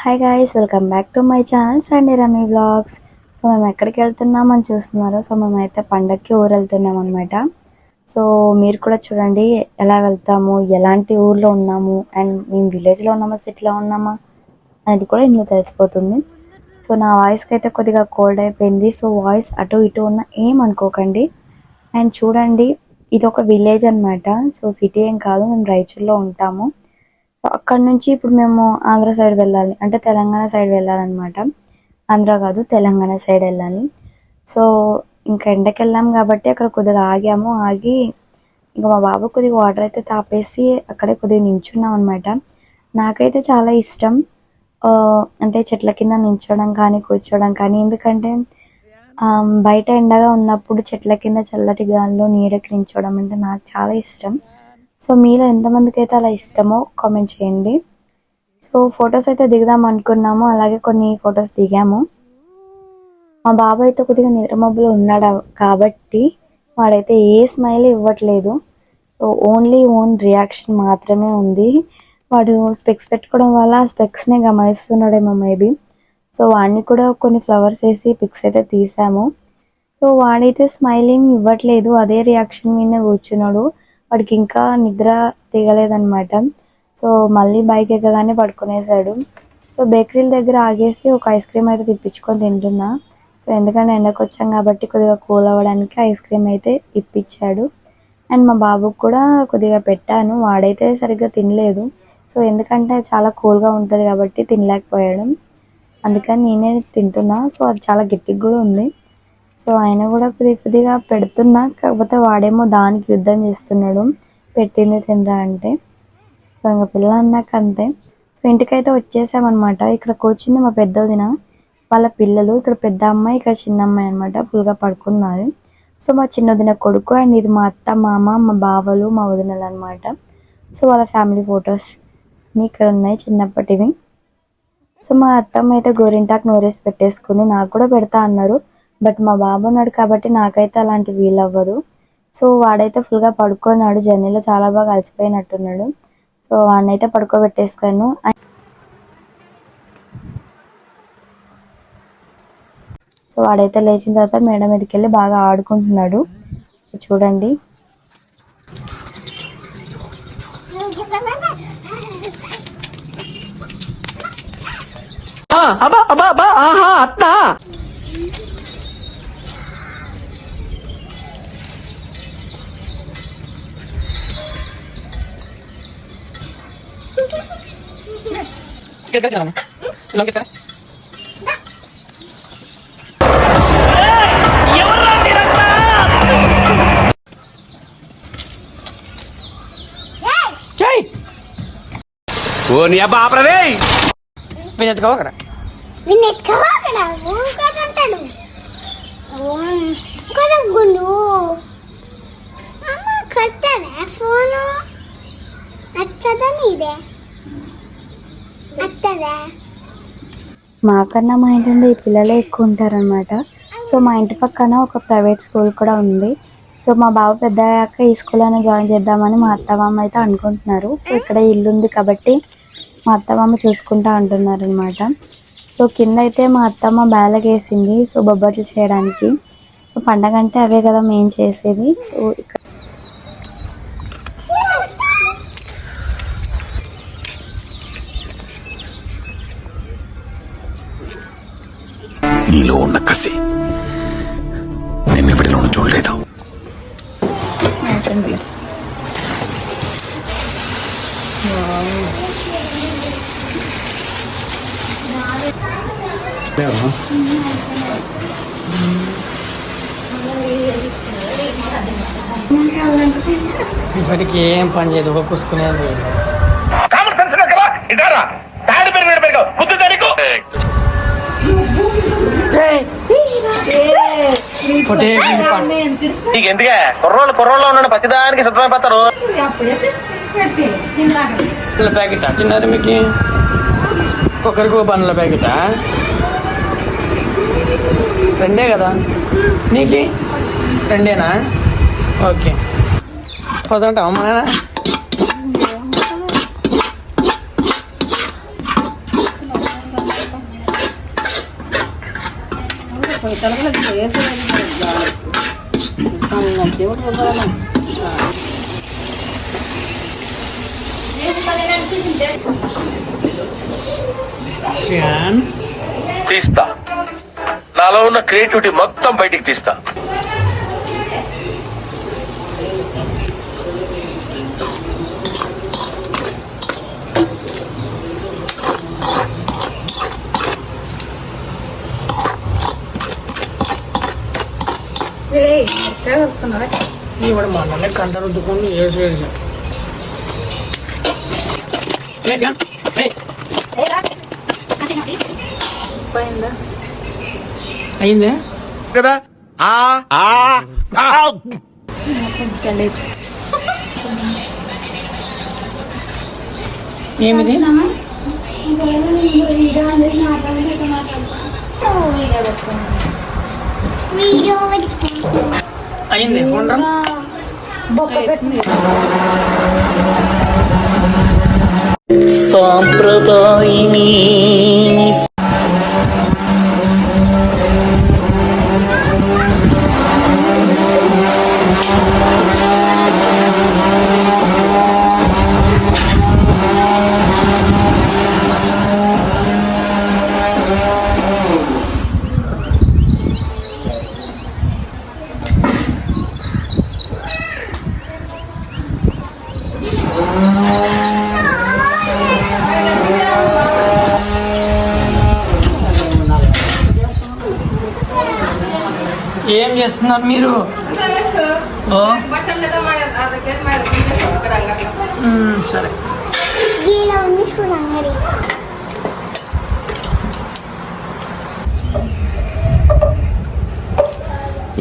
Hi guys, welcome back to my channel Sunday rummy vlogs. So మేము ఎక్కడికి వెళ్తున్నామని చూస్తున్నారు. సో మేమైతే పండగకి ఊరు వెళ్తున్నాం అనమాట. సో మీరు కూడా చూడండి ఎలా వెళ్తాము, ఎలాంటి ఊర్లో ఉన్నాము, అండ్ మేము విలేజ్లో ఉన్నామా సిటీలో ఉన్నామా అనేది కూడా ఇందులో తెలిసిపోతుంది. సో నా వాయిస్కి అయితే కొద్దిగా కోల్డ్ అయిపోయింది. సో వాయిస్ అటు ఇటు ఉన్న ఏమనుకోకండి. అండ్ చూడండి, ఇది ఒక విలేజ్ అనమాట. సో సిటీ ఏం కాదు, మేము రాయచూర్లో ఉంటాము. సో అక్కడ నుంచి ఇప్పుడు మేము ఆంధ్ర సైడ్ వెళ్ళాలి, అంటే తెలంగాణ సైడ్ వెళ్ళాలన్నమాట. ఆంధ్ర కాదు, తెలంగాణ సైడ్ వెళ్ళాలి. సో ఇంకా ఎండకి వెళ్ళాం కాబట్టి అక్కడ కొద్దిగా ఆగి ఇంకా మా బాబు కొద్దిగా వాటర్ అయితే తాపేసి అక్కడే కొద్దిగా నించున్నాం అనమాట. నాకైతే చాలా ఇష్టం అంటే చెట్ల కింద నించోవడం కానీ కూర్చోవడం కానీ. ఎందుకంటే బయట ఎండగా ఉన్నప్పుడు చెట్ల కింద చల్లటి గాలిలో నీడకి నించోవడం అంటే నాకు చాలా ఇష్టం. సో మీలో ఎంతమందికి అయితే అలా ఇష్టమో కామెంట్ చేయండి. సో ఫొటోస్ అయితే దిగుదాం అనుకున్నాము, అలాగే కొన్ని ఫొటోస్ దిగాము. మా బాబు అయితే కొద్దిగా నిద్రమబ్బులో ఉన్నాడు కాబట్టి వాడైతే ఏ స్మైల్ ఇవ్వట్లేదు. సో ఓన్ రియాక్షన్ మాత్రమే ఉంది. వాడు స్పెక్స్ పెట్టుకోవడం వల్ల ఆ స్పెక్స్నే గమనిస్తున్నాడేమో మేబీ. సో వాడిని కూడా కొన్ని ఫ్లవర్స్ వేసి పిక్స్ అయితే తీసాము. సో వాడైతే స్మైల్ ఏమి ఇవ్వట్లేదు, అదే రియాక్షన్ మీద కూర్చున్నాడు. వాడికి ఇంకా నిద్ర దిగలేదన్నమాట. సో మళ్ళీ బైక్ ఎక్కగానే పడుకునేసాడు. సో బేకరీల దగ్గర ఆగేసి ఒక ఐస్ క్రీమ్ అయితే తెప్పించుకొని తింటున్నా. సో ఎందుకంటే ఎండకు వచ్చాం కాబట్టి కొద్దిగా కూల్ అవ్వడానికి ఐస్ క్రీమ్ అయితే ఇప్పించాడు. అండ్ మా బాబుకి కూడా కొద్దిగా పెట్టాను, వాడైతే సరిగ్గా తినలేదు. సో ఎందుకంటే చాలా కూల్గా ఉంటుంది కాబట్టి తినలేకపోయాడు, అందుకని నేనే తింటున్నా. సో అది చాలా గట్టిగా కూడా ఉంది. సో ఆయన కూడా కొద్దిగా పెడుతున్నా, కాకపోతే వాడేమో దానికి యుద్ధం చేస్తున్నాడు, పెట్టింది తినరా అంటే. సో ఇంకా పిల్లలు అన్నాక అంతే. సో ఇంటికైతే వచ్చేసామన్నమాట. ఇక్కడ కూర్చుంది మా పెద్ద వదిన వాళ్ళ పిల్లలు, ఇక్కడ పెద్ద అమ్మాయి, ఇక్కడ చిన్న అమ్మాయి అనమాట. ఫుల్గా పడుకున్నారు. సో మా చిన్న వదిన కొడుకు, అండ్ ఇది మా అత్త, మామ, మా బావలు, మా వదినలు అనమాట. సో వాళ్ళ ఫ్యామిలీ ఫొటోస్ ఇక్కడ ఉన్నాయి చిన్నప్పటివి. సో మా అత్తమ్మ అయితే గోరింటాకు నూరేసి పెట్టేసుకుంది, నాకు కూడా పెడతా అన్నారు. బట్ మా బాబు ఉన్నాడు కాబట్టి నాకైతే అలాంటి వీల్ అవ్వదు. సో వాడైతే ఫుల్గా పడుకున్నాడు, జర్నీలో చాలా బాగా అలసిపోయినట్టున్నాడు. సో వాడినైతే పడుకోబెట్టేసుకాను. సో వాడైతే లేచిన తర్వాత మేడ మీదకి వెళ్ళి బాగా ఆడుకుంటున్నాడు. సో చూడండి, ఓ నీ అబ్బా ఆపరదే వినెత్తుకో అక్కడ మాకన్నా మా ఇంటి నుండి ఈ పిల్లలే ఎక్కువ ఉంటారనమాట. సో మా ఇంటి పక్కన ఒక ప్రైవేట్ స్కూల్ కూడా ఉంది. సో మా బాబు పెద్ద అయ్యాక ఈ స్కూల్ అయినా జాయిన్ చేద్దామని మా అత్తమామ అయితే అనుకుంటున్నారు. సో ఇక్కడ ఇల్లు ఉంది కాబట్టి మా అత్తమామ చూసుకుంటా అంటున్నారు అనమాట. సో కింద అయితే మా అత్తమ్మ వేసింది, సో బొబ్బట్లు చేయడానికి. సో పండగ అంటే అవే కదా మేము చేసేది. సో ఇక్కడ నీలో ఉన్న కసి నేను ఎవరిలోనూ చూడలేదు. ఇప్పటికి ఏం పని చేయదు, కూసుకునేది. ఎందుకే కుర్రోళ్ళు ఉన్నాడు, ప్రతిదానికి సిద్ధమైపోతారు. ప్యాకెటా చిన్నారు మీకు? ఒకరికి పనుల ప్యాకెటా? రెండే కదా నీకు? రెండేనా? ఓకే, పోతుంటావా అమ్మ నాన్న? తీస్తా, నాలో ఉన్న క్రియేటివిటీ మొత్తం బయటికి తీస్తా. ఇవాడు మొన్ననే కంట రుద్దుకొని వేసేది అయిందే కదా ఏమిది అయింది ఫోన్ రా సాంప్రదాయిని ఏం చేస్తున్నారు మీరు సరే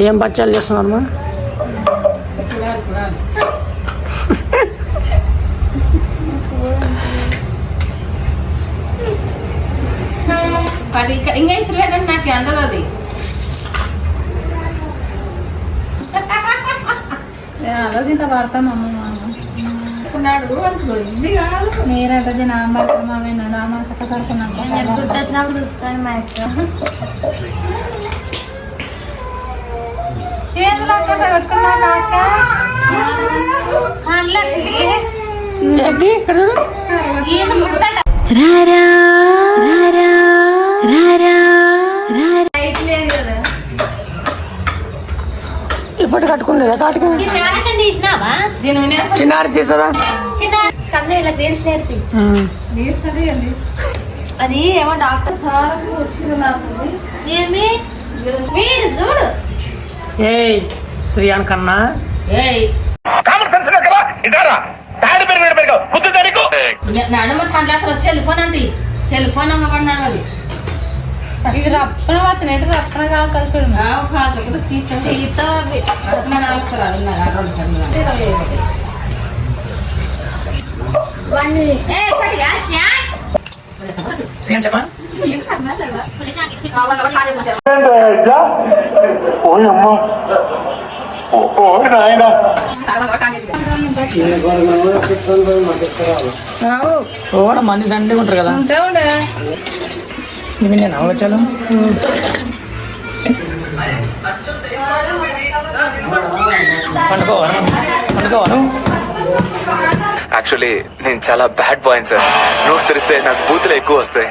ఏం బచ్చాలు చేస్తున్నారు మా ఇంకా ఇతరులు నాకు అందదు అది ఆలోచింత పడతాను అమ్మన్నాడు ఇది కాదు మీరంటే నామాడు రామా గుర్తొచ్చినప్పుడు చూస్తాను మా అక్క. ఇప్పటి కట్టుకునేదా కాటుకు చిన్నారి తీసదా అది ఏమో డాక్టర్ సార్ ఏమి చూడు ఏయ్ శ్రీయాన్ కన్నా కామన్ సెన్స్ కదా ఇంటారా తాడి పెరిగి పెరిగి బుద్ధి తెరికు. నడుమ తండ్రి సెల్ఫోన్ అంటే సెల్ఫోన్ పడినాడు అది ఇది రప్పన పోతుంది ఎటు రప్పన కాదు కలిసి కాదు సీత శ్రీయాన్ చెప్పా ఓడ మంది దండే ఉంటారు కదా ఇవి నేను అవచ్చాను పండుకోవాను యాక్చువల్లీ నేను చాలా బ్యాడ్ బాయ్ సార్. నోరు తెరిస్తే నాకు బూతులు ఎక్కువ వస్తాయి.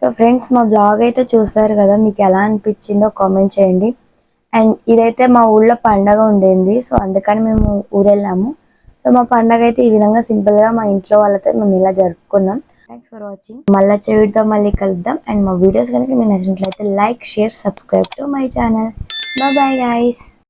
సో ఫ్రెండ్స్ మా బ్లాగ్ అయితే చూసారు కదా, మీకు ఎలా అనిపించిందో కామెంట్ చేయండి. అండ్ ఇదైతే మా ఊళ్ళో పండగ ఉండేది, సో అందుకని మేము ఊరు వెళ్ళాము. సో మా పండగ అయితే ఈ విధంగా సింపుల్ గా మా ఇంట్లో వాళ్ళతో మేము ఇలా జరుపుకున్నాం. Thanks for watching. మళ్ళీ చెవిడితో మళ్ళీ కలుద్దాం. అండ్ మా వీడియోస్ కనుక మీకు నచ్చినట్లయితే like, share, subscribe to my channel. Bye guys.